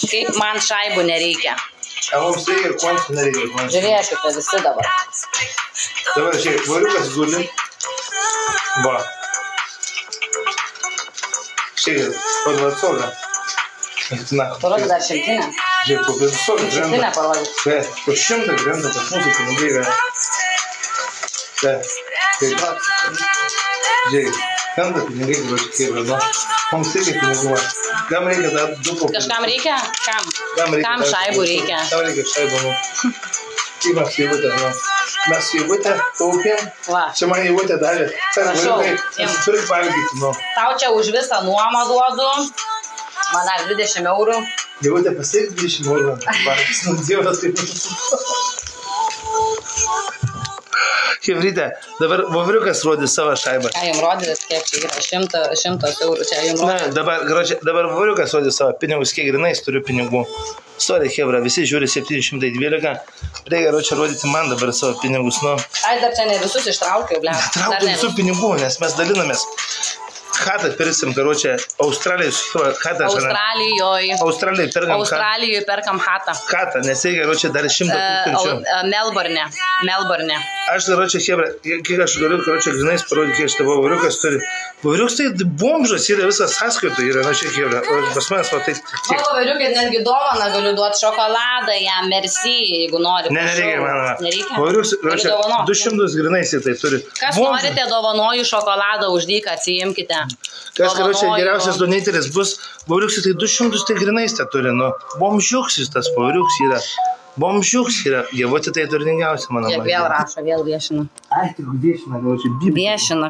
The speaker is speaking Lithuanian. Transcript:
Kaip man šaibų nereikia. A mums reikia kontų nereikia. Žiūrėkite visi dabar. Dabar žiūrėk, variukas guli. Va. Žiūrėk, paduot solę. Parodyk dar šimtinę. Žiūrėk, po 5 solę. Šimtinę parodyk. Bet, po 100 grenda pas mūsų pinigai yra. Taip. Žiūrėk, krenta pinigai, grožiai kaip yra. Mums reikia pinigų. Kam reikia dar 2 po 5. Kažkam reikia? Kam šaibų reikia? Kam reikia šaibų, Kaip mes jėvutę, Mes jėvutę taupėm. Čia man jėvutę davė. Prašau, turi valgyti, Tau čia už visą nuomą duodu. Man dar 20 eurų. Jėvutė pasiek 20 eurų. Valgys, Dievas taip. Hebrytė, dabar vovriukas rodys savo šaibą. Ką jums rodys, kiek čia yra? 100 eurų čia jums rodys. Dabar vovriukas rodys savo pinigus, kiek grinais turiu pinigų. Sorry, Hebra, visi žiūri 712. Reikia čia rodyti man dabar savo pinigus, Ai, dar čia ne visus ištraukiau, ble. Traukiu visų pinigų, nes mes dalinamės. Hatą pirsim, Australijoje perkam hatą. Hatą, nes reikia, dar 100 000. Melbourne. Aš daročią, Hebra, kiek aš galiu, grinais parodyti, kiek šitą vovriukas turi. Vovriukas tai bomžas yra, visas sąskaita yra, čia, Hebra, pas manęs va taip. Vovriukai netgi dovaną galiu duoti šokoladą, jam merci, jeigu nori. Nereikia, man. Vovriukas, 200 grinais tai turi. Kas norite, dovanoju šokoladą, už dyką atsiimkite. Kas, geriausias donateris bus, vovriukas tai 200 tai grinais tai turi, bomžiuksis tas vovriukas yra. Bomžiuks yra, Dievoti tai turtingiausia, mano. Vėl rašo, vėl viešina. Ai, tik viešina, Viešina.